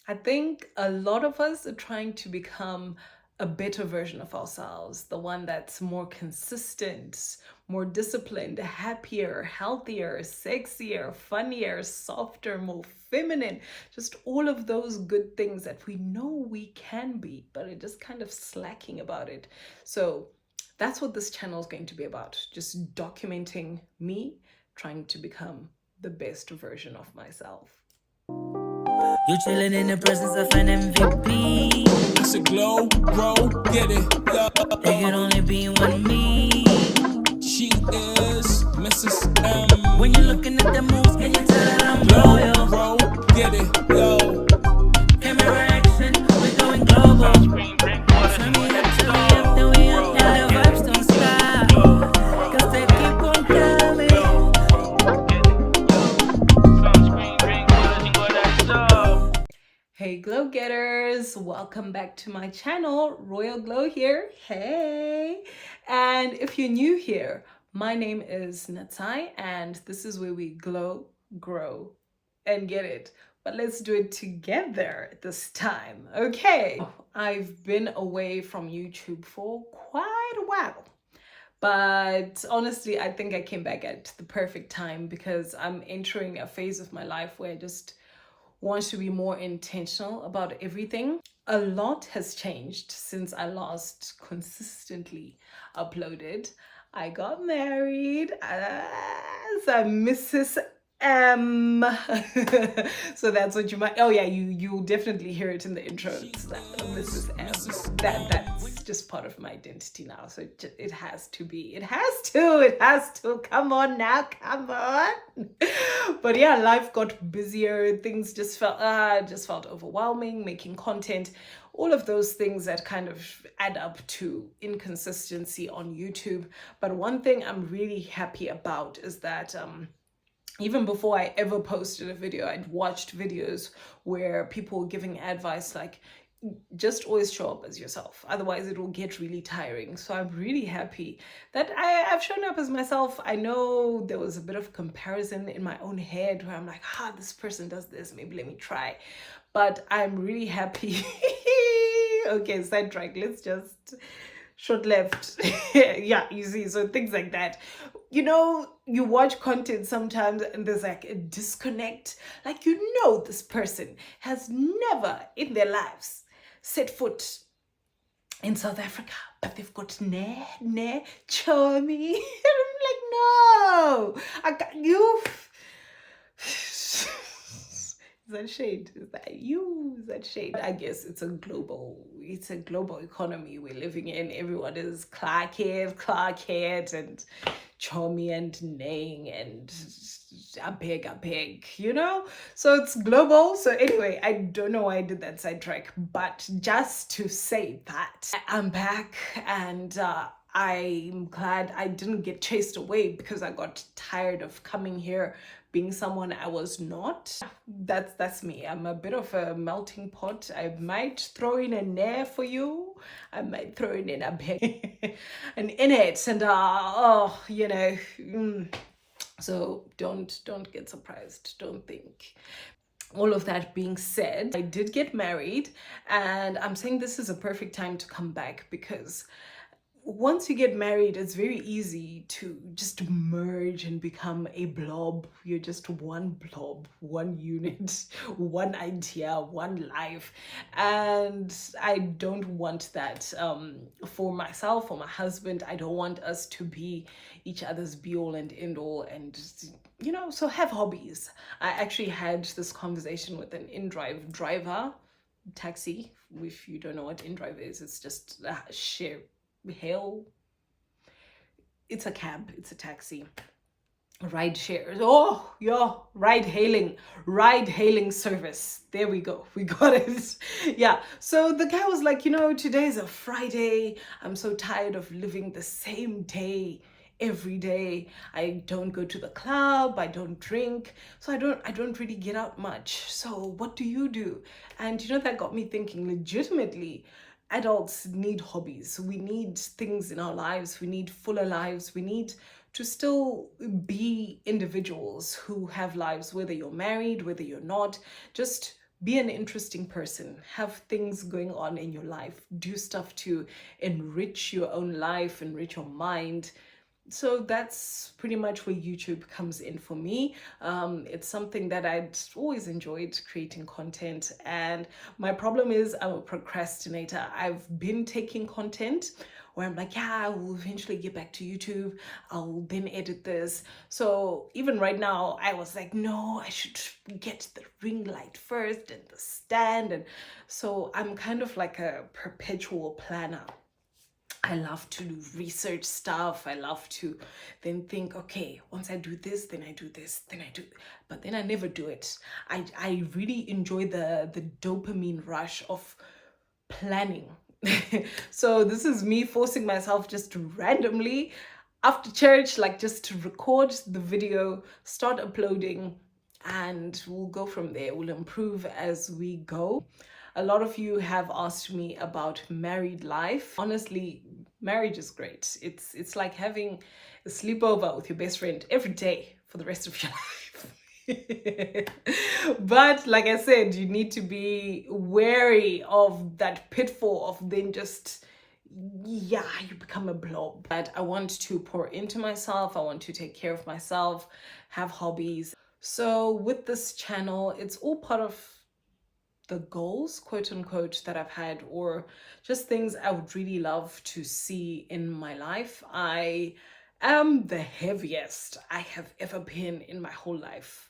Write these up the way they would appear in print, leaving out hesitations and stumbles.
I think a lot of us are trying to become a better version of ourselves, the one that's more consistent, more disciplined, happier, healthier, sexier, funnier, softer, more feminine, just all of those good things that we know we can be, but are just kind of slacking about it. So that's what this channel is going to be about, just documenting me trying to become the best version of myself. You chillin' in the presence of an MVP. It's a glow, grow, get it, yo. There can only be one me. She is Mrs. M. When you're looking at the moves, can you tell that I'm Glow, loyal? grow, get it, yo. Camera action, we're going global. Turn me up, then we up, now the vibes don't stop. Cause they keep on coming. Hey Glow Getters, welcome back to my channel. Royal Gloww here. Hey! And if you're new here, my name is Natsai and this is where we glow, grow, and get it. But let's do it together this time, okay? I've been away from YouTube for quite a while. But honestly, I think I came back at the perfect time because I'm entering a phase of my life where I just want to be more intentional about everything. A lot has changed since I last consistently uploaded. I got married as a Mrs. M. So that's what you might. Oh yeah, you'll definitely hear it in the intro. It's that Mrs. M. That's just part of my identity now. So it has to be. It has to. Come on now, come on. But yeah, life got busier. Things just felt overwhelming. Making content, all of those things that kind of add up to inconsistency on YouTube. But one thing I'm really happy about is that even before I ever posted a video, I'd watched videos where people were giving advice like, just always show up as yourself, otherwise it will get really tiring. So I'm really happy that I've shown up as myself. I know there was a bit of comparison in my own head where I'm like, this person does this, maybe let me try. But I'm really happy. Okay, sidetrack, let's just short left. Yeah, you see, so things like that. You know, you watch content sometimes and there's like a disconnect. Like, this person has never in their lives set foot in South Africa, but they've got charming. And I'm like, no, I got you. Is that shade? Is that you? Is that shade? I guess it's a global economy we're living in. Everyone is Clarkhead and Chomi and Nang and I beg, So it's global. So anyway, I don't know why I did that sidetrack, but just to say that I'm back and I'm glad I didn't get chased away because I got tired of coming here being someone I was not. That's me. I'm a bit of a melting pot. I might throw in a nair for you. I might throw in a bit and in it and so don't get surprised. Don't think. All of that being said, I did get married and I'm saying this is a perfect time to come back because once you get married, it's very easy to just merge and become a blob. You're just one blob, one unit, one idea, one life. And I don't want that for myself, for my husband. I don't want us to be each other's be all and end all and so have hobbies. I actually had this conversation with an in-drive driver, taxi. If you don't know what in-drive is, it's just share hail. It's a cab, it's a taxi, ride shares. Oh yeah, ride hailing service. There we go, we got it. Yeah, so the guy was like, today's a Friday. I'm so tired of living the same day every day. I don't go to the club, I don't drink, so I don't really get out much. So what do you do? And that got me thinking. Legitimately, adults need hobbies. We need things in our lives. We need fuller lives. We need to still be individuals who have lives, whether you're married, whether you're not. Just be an interesting person, have things going on in your life, do stuff to enrich your own life, enrich your mind. So that's pretty much where YouTube comes in for me. It's something that I'd always enjoyed, creating content. And my problem is I'm a procrastinator. I've been taking content where I'm like, yeah, I will eventually get back to YouTube. I'll then edit this. So even right now, I was like, no, I should get the ring light first and the stand. And so I'm kind of like a perpetual planner. I love to research stuff. I love to then think, okay, once I do this, then I do this, then I do, but then I never do it. I really enjoy the dopamine rush of planning. So this is me forcing myself just to randomly after church, like just to record the video, start uploading, and we'll go from there. We'll improve as we go. A lot of you have asked me about married life. Honestly, marriage is great. It's like having a sleepover with your best friend every day for the rest of your life. But like I said, you need to be wary of that pitfall of then just, yeah, you become a blob. But I want to pour into myself. I want to take care of myself, have hobbies. So with this channel, it's all part of the goals, quote unquote, that I've had, or just things I would really love to see in my life. I am the heaviest I have ever been in my whole life.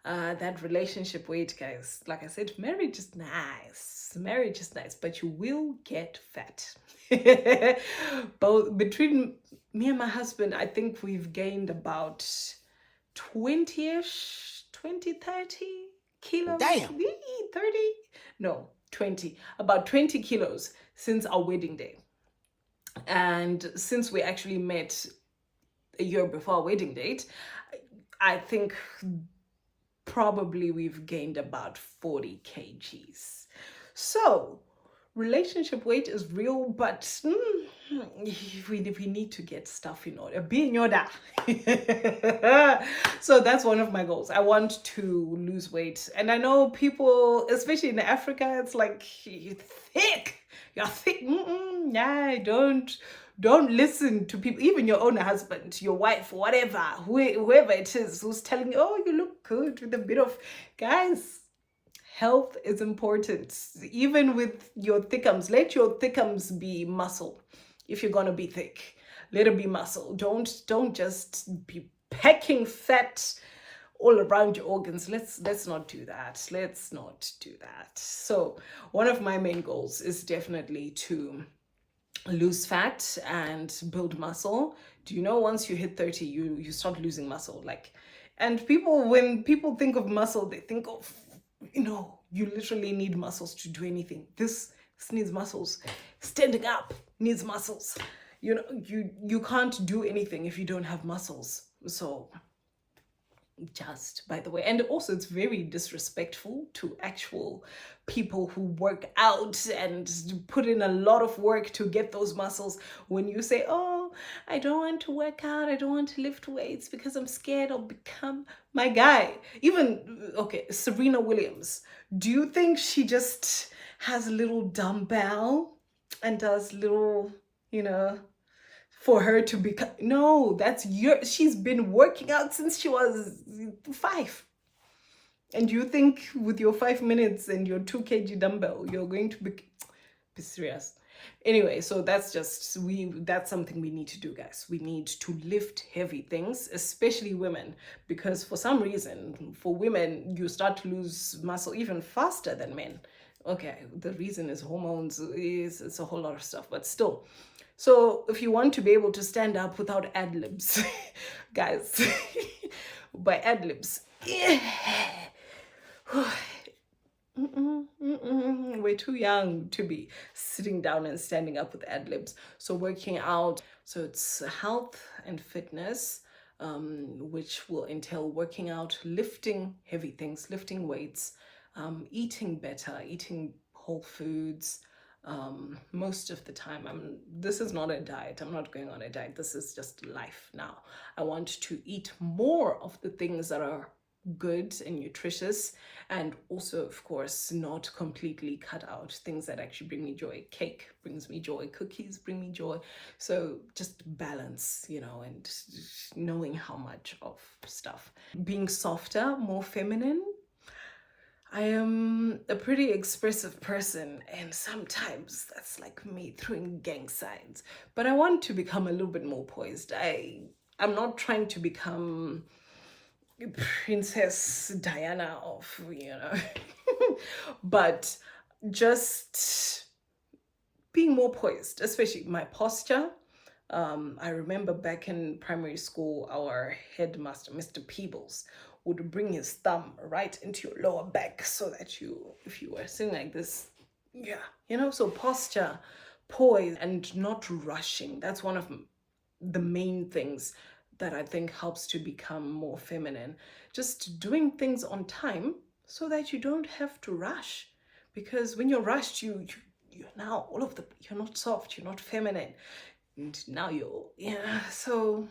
That relationship weight, guys, like I said, marriage is nice. Marriage is nice, but you will get fat. Both between me and my husband, I think we've gained about 20-ish, 20, 30 kilos. Damn. 30? No, 20. About 20 kilos since our wedding day. And since we actually met a year before our wedding date, I think probably we've gained about 40 kgs. So relationship weight is real, but we need to get stuff in order. Be in order. So that's one of my goals. I want to lose weight. And I know people, especially in Africa, it's like, you're thick. You're thick. Yeah, don't listen to people, even your own husband, your wife, whatever, whoever it is who's telling you, oh, you look good with a bit of, guys, health is important. Even with your thickums, let your thickums be muscle. If you're gonna be thick, let it be muscle. Don't just be packing fat all around your organs. Let's not do that. Let's not do that. So one of my main goals is definitely to lose fat and build muscle. Do you know once you hit 30, you start losing muscle? Like, and people, when people think of muscle, they think of, you literally need muscles to do anything. This needs muscles. Standing up needs muscles. You can't do anything if you don't have muscles. So just by the way, and also it's very disrespectful to actual people who work out and put in a lot of work to get those muscles when you say, oh, I don't want to work out, I don't want to lift weights because I'm scared I'll become my guy. Even, okay, Serena Williams, do you think she just has a little dumbbell and does little, for her to become? No, she's been working out since she was 5. And you think with your 5 minutes and your 2 kg dumbbell, you're going to be serious? Anyway, so that's something we need to do, guys. We need to lift heavy things, especially women, because for some reason, for women, you start to lose muscle even faster than men. Okay, the reason is hormones, it's a whole lot of stuff, but still. So if you want to be able to stand up without ad-libs, guys, by ad-libs, we're too young to be sitting down and standing up with ad-libs. So working out, so it's health and fitness, which will entail working out, lifting heavy things, lifting weights, eating better, eating whole foods. Most of the time, this is not a diet. I'm not going on a diet. This is just life now. I want to eat more of the things that are good and nutritious, and also of course not completely cut out things that actually bring me joy. Cake brings me joy, cookies bring me joy, so just balance, and knowing how much of stuff. Being softer, more feminine. I am a pretty expressive person, and sometimes that's like me throwing gang signs. But I want to become a little bit more poised. I'm not trying to become Princess Diana of, but just being more poised, especially my posture. I remember back in primary school, our headmaster, Mr. Peebles, would bring his thumb right into your lower back so that if you were sitting like this, so posture, poise, and not rushing. That's one of the main things that I think helps to become more feminine. Just doing things on time so that you don't have to rush. Because when you're rushed, you're now you're not soft, you're not feminine. And now so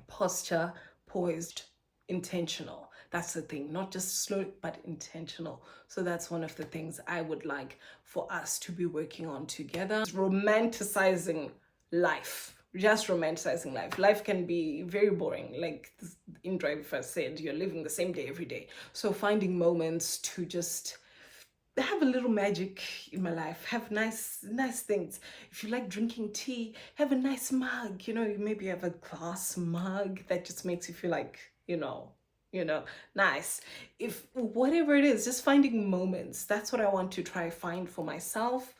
posture, poised, intentional. That's the thing, not just slow, but intentional. So that's one of the things I would like for us to be working on together. Romanticizing life. Just romanticizing life. Life can be very boring. Like in Drive first said, you're living the same day every day. So finding moments to just have a little magic in my life, have nice things. If you like drinking tea, have a nice mug, you maybe have a glass mug that just makes you feel like, nice. If whatever it is, just finding moments. That's what I want to try find for myself.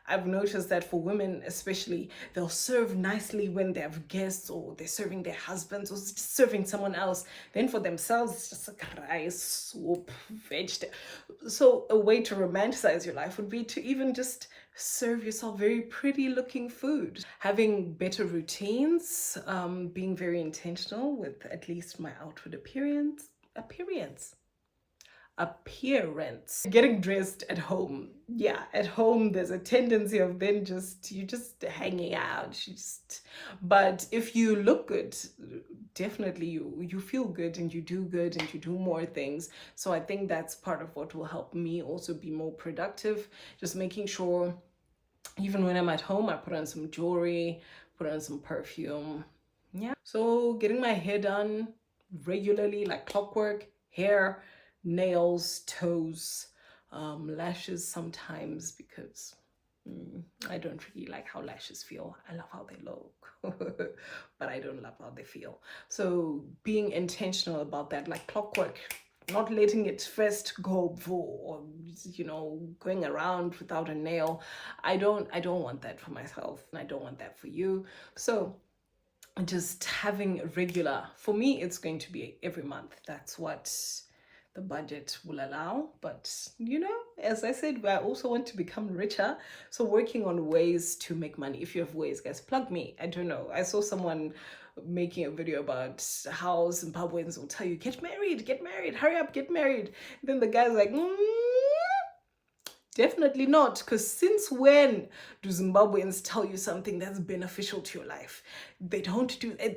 I've noticed that for women especially, they'll serve nicely when they have guests, or they're serving their husbands, or just serving someone else. Then for themselves, it's just like rice, soup, vegetable. So a way to romanticize your life would be to even just serve yourself very pretty looking food. Having better routines, being very intentional with at least my outward appearance. Getting dressed at home. Yeah, at home there's a tendency of then you just hanging out. But if you look good, definitely you feel good and you do good and you do more things. So I think that's part of what will help me also be more productive. Just making sure even when I'm at home, I put on some jewelry, put on some perfume. Yeah. So getting my hair done regularly, like clockwork, hair, nails, toes, lashes sometimes, because I don't really like how lashes feel. I love how they look, but I don't love how they feel. So being intentional about that, like clockwork, not letting it first go or going around without a nail. I don't want that for myself, and I don't want that for you. So just having a regular, for me it's going to be every month. That's what the budget will allow. But as I said, I also want to become richer, so working on ways to make money. If you have ways, guys, plug me. I don't know, I saw someone making a video about how Zimbabweans will tell you, get married, hurry up, get married. And then the guy's like, definitely not, because since when do Zimbabweans tell you something that's beneficial to your life? They don't do it.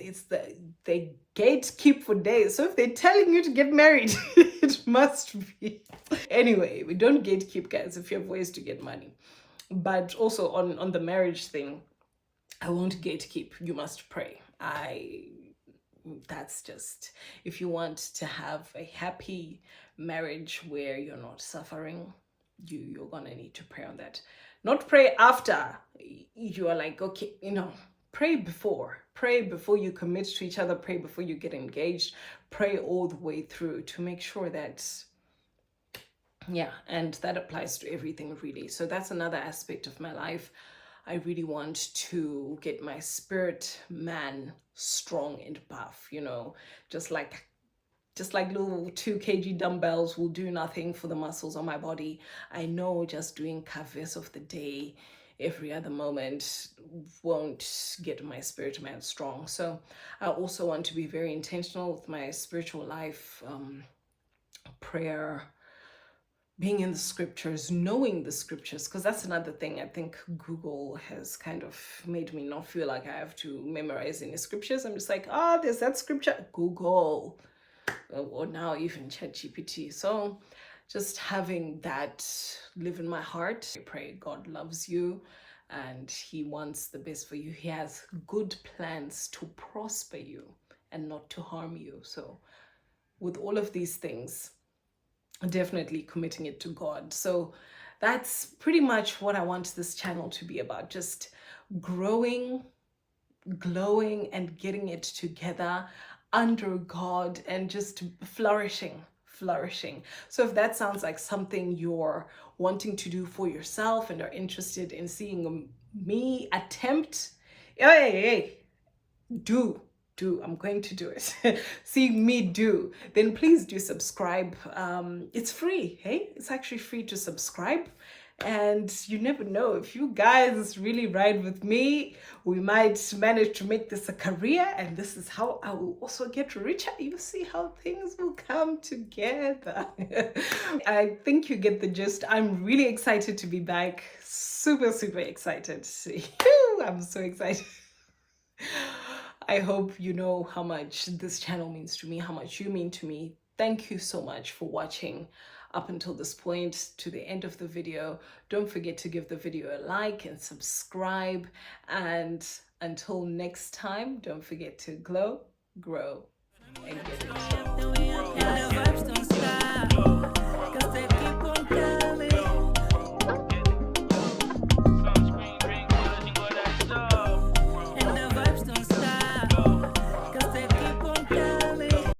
They gatekeep for days. So if they're telling you to get married, it must be. Anyway, we don't gatekeep, guys, if you have ways to get money. But also on the marriage thing, I won't gatekeep. You must pray. That's just, if you want to have a happy marriage where you're not suffering, you're gonna need to pray on that. Not pray after you are like, okay, pray before you commit to each other, pray before you get engaged, pray all the way through to make sure that, and that applies to everything really. So that's another aspect of my life. I really want to get my spirit man strong and buff, just like little 2 kg dumbbells will do nothing for the muscles on my body. I know just doing cafes of the day every other moment won't get my spirit man strong. So I also want to be very intentional with my spiritual life, prayer, being in the scriptures, knowing the scriptures, because that's another thing. I think Google has kind of made me not feel like I have to memorize any scriptures. I'm just like, there's that scripture. Google. or now even ChatGPT. So just having that live in my heart. I pray God loves you and he wants the best for you. He has good plans to prosper you and not to harm you. So with all of these things, definitely committing it to God. So that's pretty much what I want this channel to be about, just growing, glowing, and getting it together under God and just flourishing. So if that sounds like something you're wanting to do for yourself and are interested in seeing me attempt, hey, do I'm going to do it. See me do, then please do subscribe. It's free. Hey, it's actually free to subscribe, and you never know, if you guys really ride with me, we might manage to make this a career, and this is how I will also get richer. You see how things will come together. I think you get the gist. I'm really excited to be back. Super excited. I'm so excited. I hope you know how much this channel means to me, how much you mean to me. Thank you so much for watching up until this point, to the end of the video. Don't forget to give the video a like and subscribe. And until next time, don't forget to glow, grow, and get it.